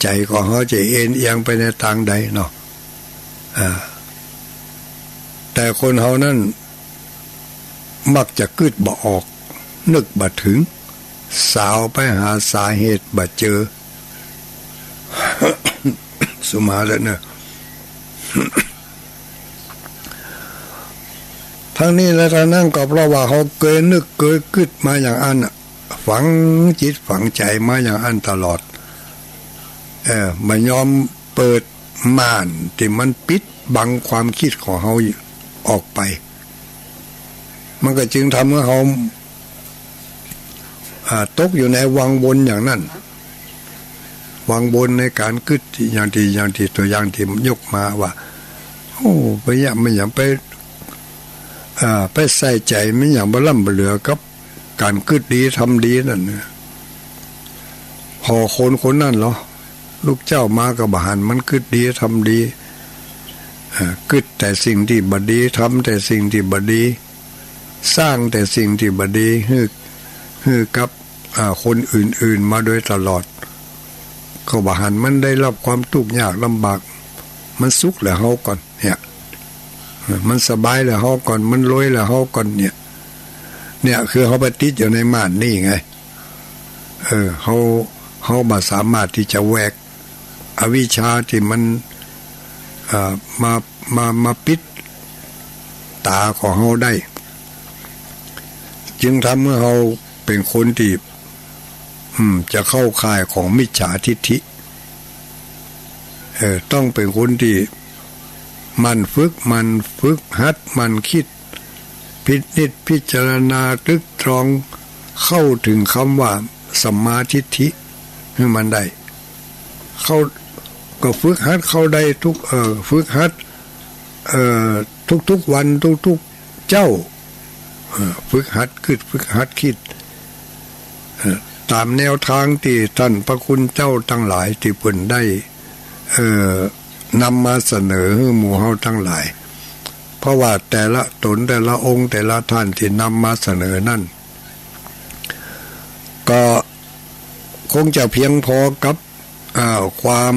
ใจของเขาจะเอ็นเอียงไปในทางใดเนาะแต่คนเขานั้นมักจะกึดบ่ออกนึกบ่ถึงสาวไปหาสาเหตุบ่เจอ สุมาแล้วเนี่ย ทั้งนี้และทั้งนั้นก็เพราะว่าเขาเคยนึกเคยกึดมาอย่างอันฝังจิตฝังใจมาอย่างอันตลอดไม่ยอมเปิดม่านที่มันปิดบังความคิดของเขาออกไปมันก็จึงทำให้เขาตกอยู่ในวังวนอย่างนั้นวังวนในการกึดอย่างที่ตัวอย่างที่ยกมาว่าโอ้ไปอย่างไม่อย่างไปใส่ใจไม่อย่างบ่ล่ำบ่เหลือกับการกึดดีทำดีนั่นพอคนนั่นเหรอลูกเจ้ามากับบ่หันมันกึดดีทำดีกึดแต่สิ่งที่บ่ดีทำแต่สิ่งที่บ่ดีสร้างแต่สิ่งที่บ่ดีฮือกับคนอื่นๆมาโดยตลอดก็บ่หันมันได้รับความทุกข์ยากลำบาก มันสุขแล้วเฮาก่อนเนี่ยมันสบายแล้วเฮาก่อนมันรวยแล้วเฮาก่อนเนี่ยคือเขาไปติดอยู่ในม่านนี่ไงเขาบ่สามารถที่จะแหวกอวิชชาที่มันมาปิดตาของเขาได้จึงทำให้เขาเป็นคนที่จะเข้าข่ายของมิจฉาทิฏฐิต้องเป็นคนที่มันฝึกหัดมันคิดพินิจพิจารณาตรึกตรองเข้าถึงคำว่าสัมมาทิฏฐิให้มันได้เขาก็ฝึกหัดเข้าได้ทุกฝึกหัดทุกวันทุกเจ้าฝึกหัดคิดตามแนวทางที่ท่านพระคุณเจ้าทั้งหลายที่เพิ่นได้นำมาเสนอให้หมู่เฮาทั้งหลายเพราะว่าแต่ละตนแต่ละองค์แต่ละท่านที่นำมาเสนอนั่นก็คงจะเพียงพอกับความ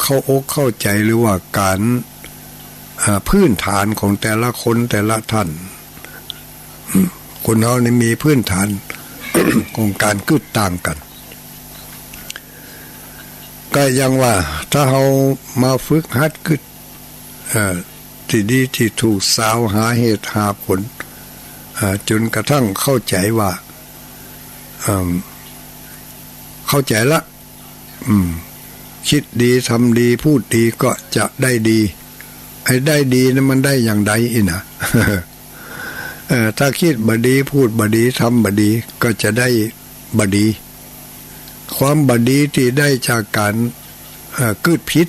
เข้าอกเข้าใจหรือว่าการพื้นฐานของแต่ละคนแต่ละท่านคนเรานี่มีพื้นฐาน ของการกึดต่างกันก็ยังว่าถ้าเรามาฝึกหัดกึดที่ดีที่ถูกสาวหาเหตุหาผลจนกระทั่งเข้าใจว่าเข้าใจละคิดดีทำดีพูดดีก็จะได้ดีไอ้ได้ดีนั้นมันได้อย่างใดอีนะ ถ้าคิดบดีพูดบดีทำบดีก็จะได้บดีความบดีที่ได้จากการกึดพิษ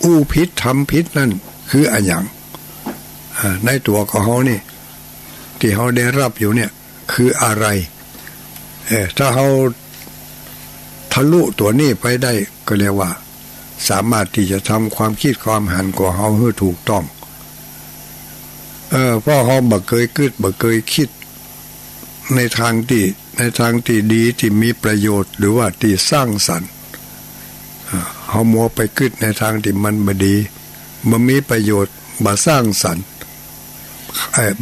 อู้พิษทำพิษนั่นคืออะไรอย่างในตัวของเขานี่ที่เขาได้รับอยู่เนี่ยคืออะไรถ้าเขาทะลุตัวนี้ไปได้ก็เรียกว่าสามารถที่จะทำความคิดความหันของเขาให้ถูกต้องเพราะเขาบ่เคยกึดบ่เคยคิดในทางที่ดีที่มีประโยชน์หรือว่าที่สร้างสรรค์เขามัวไปกึดในทางที่มันบ่ดีบ่มีประโยชน์บ่สร้างสรรค์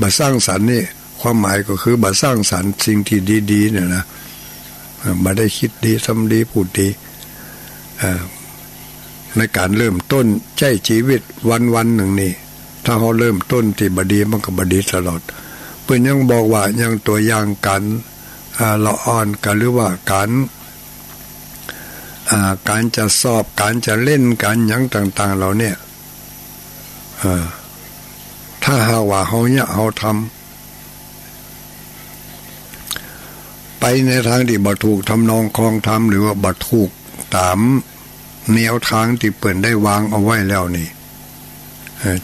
บ่สร้างสรรค์นี่ความหมายก็คือบ่สร้างสรรค์สิ่งที่ดีๆเนี่ยนะบ่ได้คิดดีทำดีพูดดีในการเริ่มต้นใช้ชีวิตวันหนึ่งนี่ถ้าเขาเริ่มต้นที่บดีมันก็บดีตลอดเพิ่นยังบอกว่ายังตัวอย่างการละอ่อนกันหรือว่าการจะสอบการจะเล่นการหยังต่างๆเราเนี่ยถ้าหากว่าเขาทำไปในทางที่บ่ถูกทำนองคลองธรรมหรือว่าบ่ถูกตามแนวทางที่เปิ่นได้วางเอาไว้แล้วนี่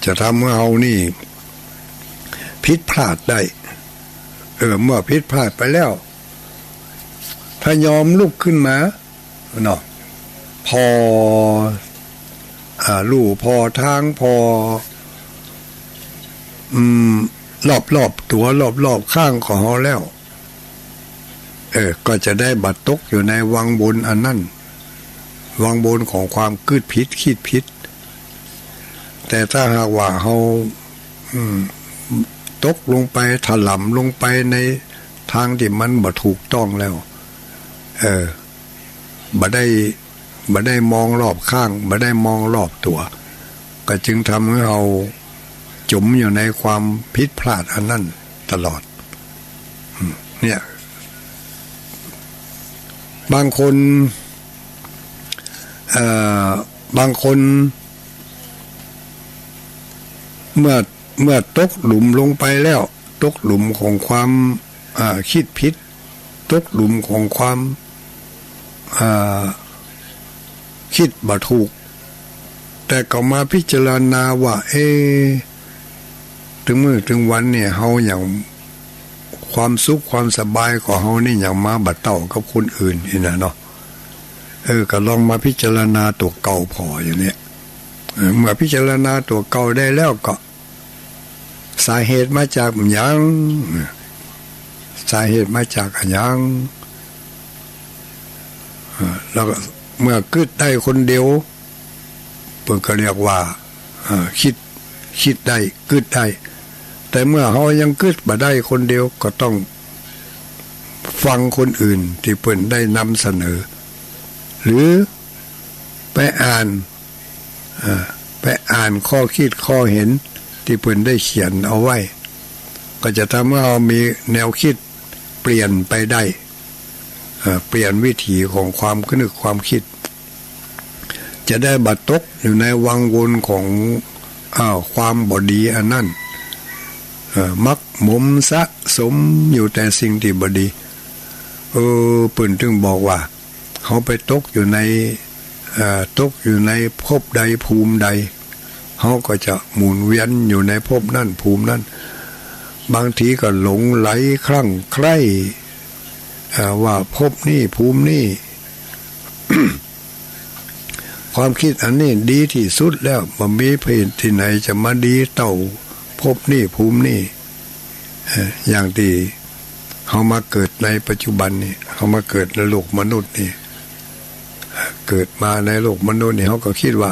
จะทำให้เรานี่ผิดพลาดได้เมื่อผิดพลาดไปแล้วถ้ายอมลุกขึ้นมาเนาะพอลู่พอทางพอรอบตัวรอบข้างของเราแล้วก็จะได้บัดตกอยู่ในวังบนอันนั้นวังบนของความกึดพิษคิดพิษแต่ถ้าหากว่าเราตกลงไปถลำลงไปในทางที่มันบ่ถูกต้องแล้วบ่ได้มองรอบข้างบ่ได้มองรอบตัวก็จึงทำให้เราจมอยู่ในความผิดพลาดอันนั้นตลอดเนี่ยบางคนเมื่อตกหลุมลงไปแล้วตกหลุมของความคิดผิดตกหลุมของความคิดบ่ถูกแต่ก็มาพิจารณาว่าถึงมื้อถึงวันเนี่ยเฮาอย่างความสุขความสบายของเฮานี่อย่างมาบ่เท่ากับคนอื่นนี่นะเนาะก็ลองมาพิจารณาตัวเก่าพออย่างนี้เมื่อพิจารณาตัวเก่าได้แล้วก็สาเหตุมาจากหยังสาเหตุมาจากหยังแล้วก็เมื่อกึดได้คนเดียว เพิ่นก็เรียกว่าคิดได้กึดได้แต่เมื่อเฮายังกึดบ่ได้คนเดียวก็ต้องฟังคนอื่นที่เพิ่นได้นำเสนอหรือไปอ่านข้อคิดข้อเห็นที่เพิ่นได้เขียนเอาไว้ก็จะทำให้เรามีแนวคิดเปลี่ยนไปได้เปลี่ยนวิถีของความนึกความคิดจะได้บัดตกอยู่ในวังวนของความบ่ดีอันนั้นมักหมมสะสมอยู่แต่สิ่งที่บ่ดีเพิ่นถึงบอกว่าเขาไปตกอยู่ในภพใดภูมิใดเขาก็จะหมุนเวียนอยู่ในภพนั้นภูมินั้นบางทีก็หลงไหลคลั่งไคล้ว่าภพนี้ภูมินี้ ความคิดอันนี้ดีที่สุดแล้วบ่มีเพศที่ไหนจะมาดีเต่าภพนี้ภูมินี้อย่างที่เขามาเกิดในปัจจุบันนี่เขามาเกิดในโลกมนุษย์นี่เกิดมาในโลกมนุษย์นี่เขาก็คิดว่า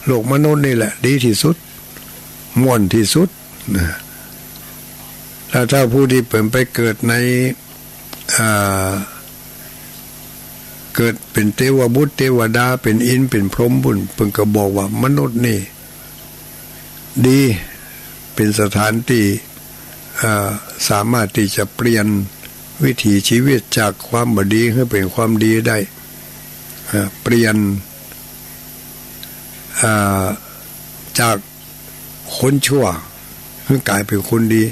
โลกมนุษย์นี่แหละดีที่สุดม่วนที่สุดแล้วถ้าผู้ที่เปิ่นไปเกิดในเกิดเป็นเทวบุตรเทวดาเป็นอินเป็นพรหมบุญเพิ่นก็บอกว่ามนุษย์นี่ดีเป็นสถานที่สามารถที่จะเปลี่ยนวิถีชีวิตจากความบ่ดีให้เป็นความดีได้เปลี่ยนจากคนชั่วให้กลายเป็นคนดี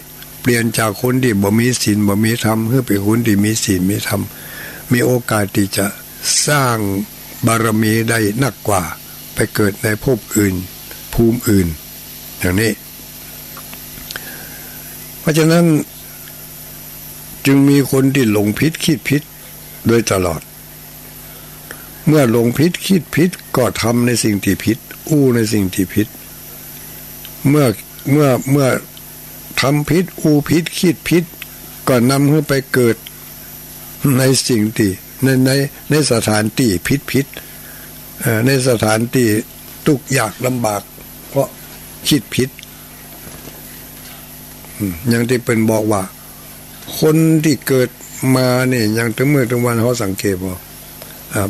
เปลี่ยนจากคนที่บ่มีศีลบ่มีธรรมให้เป็นคนที่มีศีลมีธรรมมีโอกาสที่จะสร้างบารมีได้นักกว่าไปเกิดในภพอื่นภูมิอื่นอย่างนี้เพราะฉะนั้นจึงมีคนที่หลงผิดคิดผิดโดยตลอดเมื่อหลงผิดคิดผิดก็ทำในสิ่งที่ผิดในสิ่งที่ผิดเมื่อทำผิดผิดคิดผิดก็นำให้ไปเกิดในสิ่งที่ในสถานที่ผิดในสถานที่ทุกข์ยากลำบากเพราะคิดผิดอย่างที่เป็นบอกว่าคนที่เกิดมาเนี่ยอย่างถึงเมื่อถึงวันเขาสังเกตว่า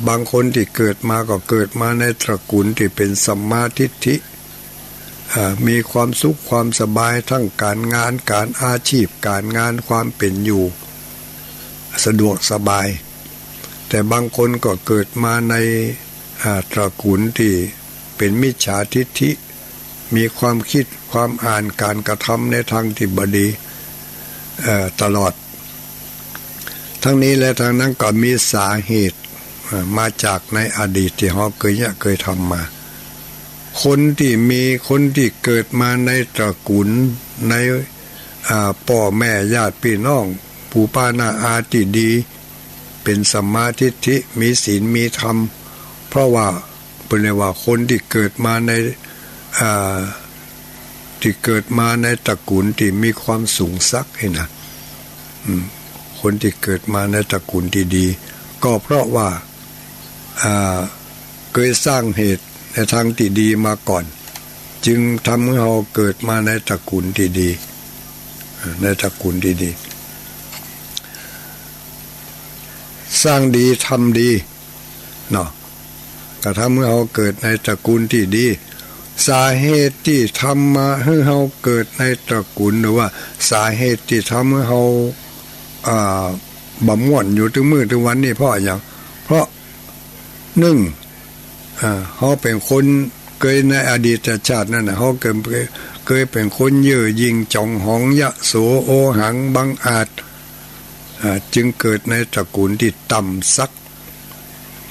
บางคนที่เกิดมาก็เกิดมาในตระกูลที่เป็นสัมมาทิฏฐิมีความสุขความสบายทั้งการงานการอาชีพการงานความเป็นอยู่สะดวกสบายแต่บางคนก็เกิดมาในตระกูลที่เป็นมิจฉาทิฏฐิมีความคิดความอ่านการกระทำในทางที่บดีตลอดทั้งนี้และทั้งนั้นก็มีสาเหตุมาจากในอดีตที่เขาเคยทำมาคนที่เกิดมาในตระกูลในพ่อแม่ญาติพี่น้องปู่ป้าน้าอาที่ดีเป็นสัมมาทิฏฐิมีศีลมีธรรมเพราะว่าเป็นว่าคนที่เกิดมาในตระกูลที่มีความสูงสักให้นะคนที่เกิดมาในตระกูลที่ดีก็เพราะว่าเคยสร้างเหตุในทางที่ดีมาก่อนจึงทำให้เราเกิดมาในตระกูลที่ดีในตระกูลที่ดีสร้างดีทำดีเนาะก็ทำให้เราเกิดในตระกูลที่ดีสาเหตุที่ทำมาให้เราเกิดในตระกูลหรือว่าสาเหตุที่ทำให้เราบ่ม่วนอยู่ถึงมื้อถึงวันนี้เพราะอย่างเพราะหนึ่งเขาเป็นคนเคยในอดีตชาตินั่นนะเขาเคยเป็นคนเย่อหยิ่งจองหองยะโสโอหังบังอาจจึงเกิดในตระกูลที่ต่ำสัก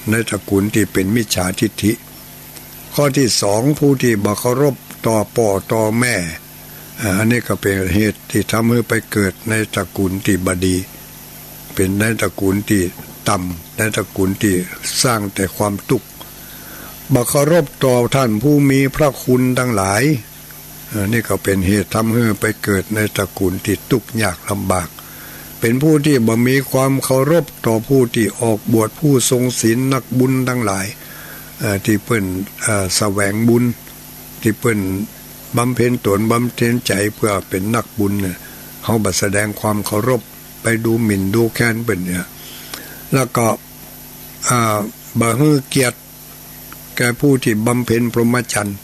ในตระกูลที่เป็นมิจฉาทิฏฐิข้อที่สองผู้ที่บ่เคารพต่อพ่อต่อแม่อันนี้ก็เป็นเหตุที่ทำให้ไปเกิดในตระกูลที่บดีเป็นในตระกูลที่ต่ำในตระกูลที่สร้างแต่ความทุกข์บ่เคารพต่อท่านผู้มีพระคุณทั้งหลายนี่ก็เป็นเหตุทำให้ไปเกิดในตระกูลที่ทุกข์ยากลำบากเป็นผู้ที่บ่มีความเคารพต่อผู้ที่ออกบวชผู้ทรงศีลนักบุญทั้งหลายที่เพิ่นแสวงบุญ ที่เปิ้นบำเพ็ญตนบำเพ็ญใจเพื่อเป็นนักบุญเนี่ยเฮาบ่แสดงความเคารพไปดูหมิ่นดูแคลนเปิ้นเนี่ยแล้วก็บ่ให้เกียรติแก่ผู้ที่บำเพ็ญพรหมจรรย์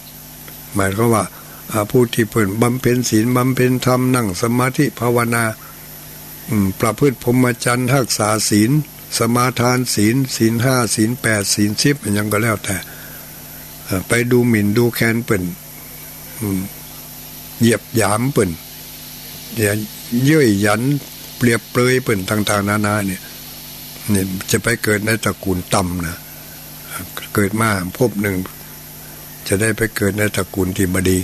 หมายความว่าผู้ที่เพิ่นบำเพ็ญศีลบำเพ็ญธรรมนั่งสมาธิภาวนาประพฤติพรหมจรรย์รักษาศีลสมาทานศีล5ศีล8ศีล10อย่างก็แล้วแต่ไปดูหมิ่นดูแคลนเปิ้นเหยียบหยามเปิ้นอย่าเย้ยหยันเปรียบเปรยเปิ้นต่างๆนานาเนี่ยจะไปเกิดในตระกูลต่ำนะเกิดมาพบหนึ่งจะได้ไปเกิดในตระกูลที่บดี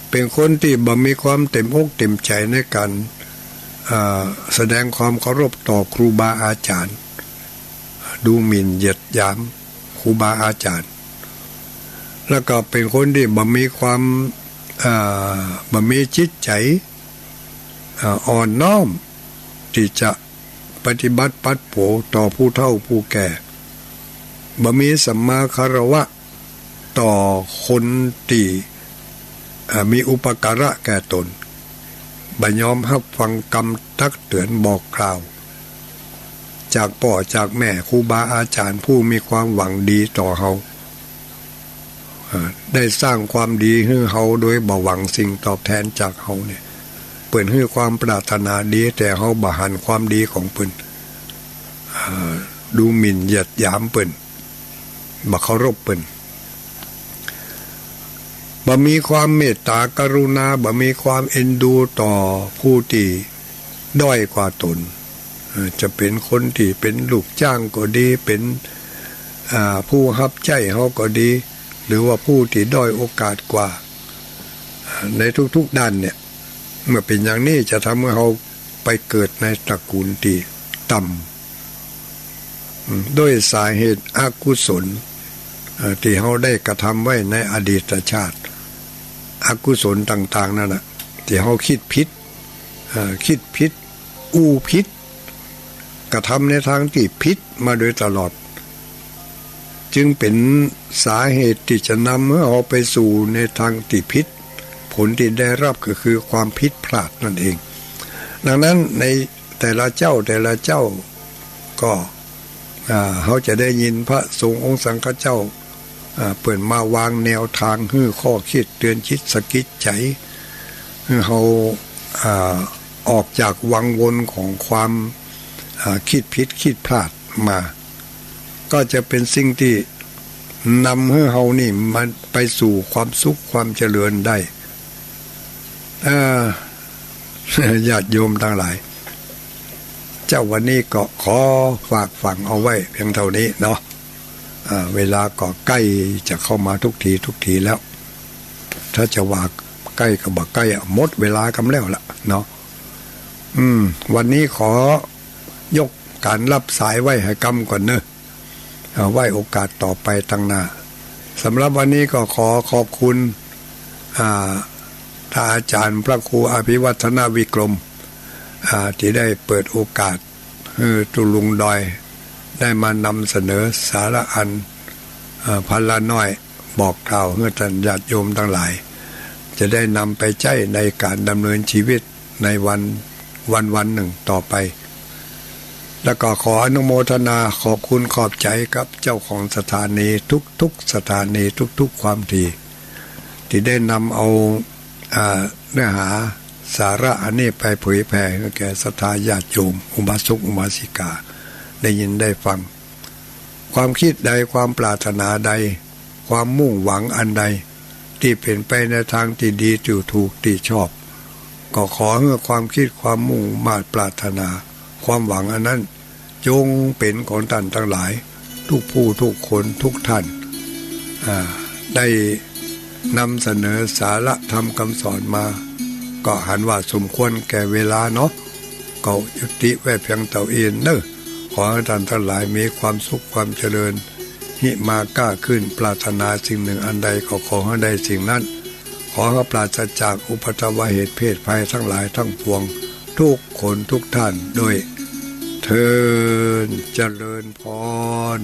เป็นคนที่บ่มีความเต็มอกเต็มใจในการแสดงความเคารพต่อครูบาอาจารย์ดูหมิ่นเหยียดหยามครูบาอาจารย์แล้วก็เป็นคนที่บ่มีความบ่มีจิตใจอ่อนน้อมที่จะปฏิบัติปัดโผต่อผู้เฒ่าผู้แก่บ่มีสัมมาคารวะต่อคนที่มีอุปการะแก่ตนบ่ยอมรับฟังคำตักเตือนบอกกล่าวจากพ่อจากแม่ครูบาอาจารย์ผู้มีความหวังดีต่อเฮาได้สร้างความดีให้เฮาโดยบ่หวังสิ่งตอบแทนจากเฮาเนี่ยเปิ้นให้ความปรารถนาดีแต่เฮาบ่หันความดีของเปิ้นดูหมิ่นเหยียดหยามเปิ้นบ่เคารพเปิ้นบ่มีความเมตตากรุณาบ่มีความเอ็นดูต่อผู้ที่ด้อยกว่าตนจะเป็นคนที่เป็นลูกจ้างก็ดีเป็นผู้รับใช้เฮาก็ดีหรือว่าผู้ที่ด้อยโอกาสกว่าในทุกๆด้านเนี่ยเมื่อเป็นอย่างนี้จะทำให้เฮาไปเกิดในตระกูลที่ต่ำด้วยสาเหตุอกุศลที่เฮาได้กระทำไว้ในอดีตชาติอกุศลต่างๆนั่นน่ะที่เฮาคิดผิดอู้ผิดกระทำในทางที่ผิดมาโดยตลอดจึงเป็นสาเหตุที่จะนำให้เราไปสู่ในทางที่ผิดผลที่ได้รับก็คือความผิดพลาดนั่นเองดังนั้นในแต่ละเจ้าก็เขาจะได้ยินพระสงฆ์องค์สังฆเจ้าเปิดมาวางแนวทางให้ข้อคิดเตือนจิตสกิดใจให้เขาออกจากวังวนของความคิดผิดคิดพลาดมาก็จะเป็นสิ่งที่นำให้เรานี่มันไปสู่ความสุขความเจริญได้ญาติโยมทั้งหลายเจ้าวันนี้ก็ขอฝากฝังเอาไว้เพียงเท่านี้เนาะเวลาก็ใกล้จะเข้ามาทุกทีแล้วถ้าจะว่าใกล้ก็บอกใกล้หมดเวลากันแล้วล่ะเนาะวันนี้ขอยกการรับสายไว้ให้กำก่อนเนอะไว้โอกาสต่อไปทางหน้าสำหรับวันนี้ก็ขอขอบคุณท่านอาจารย์พระครูอภิวัฒนาวิกรมที่ได้เปิดโอกาสให้ตุลุงดอยได้มานำเสนอสาระอันพันละน้อยบอกกล่าวให้ท่านญาติโยมทั้งหลายจะได้นำไปใช้ในการดำเนินชีวิตในวันหนึ่งต่อไปแล้วก็ขออนุโมทนาขอบคุณขอบใจกับเจ้าของสถานีทุกสถานีทุกความถี่ที่ได้นำเอาเนื้อหาสาระอันนี้ไปเผยแผ่ให้แก่ศรัทธาญาติโยมอุบาสกอุบาสิกาได้ยินได้ฟังความคิดใดความปรารถนาใดความมุ่งหวังอันใดที่เป็นไปในทางที่ดีถูกที่ชอบก็ขอให้ความคิดความมุ่งมา่ปรารถนาความหวังอันนั้นจงเป็นของท่านทั้งหลายทุกผู้ทุกคนทุกท่านได้นำเสนอสาระธรรมคำสอนมาก็หันว่าสมควรแก่เวลาเนาะก็ยุติไว้เพียงเท่านี้เนอะขอให้ท่านทั้งหลายมีความสุขความเจริญหิมากล้าขึ้นปรารถนาสิ่งหนึ่งอันใดก็ขอให้ได้สิ่งนั้นขอให้ปราศจากอุปทวเหตุเพศภัยทั้งหลายทั้งปวงทุกคนทุกท่านโดยเทินเจริญพร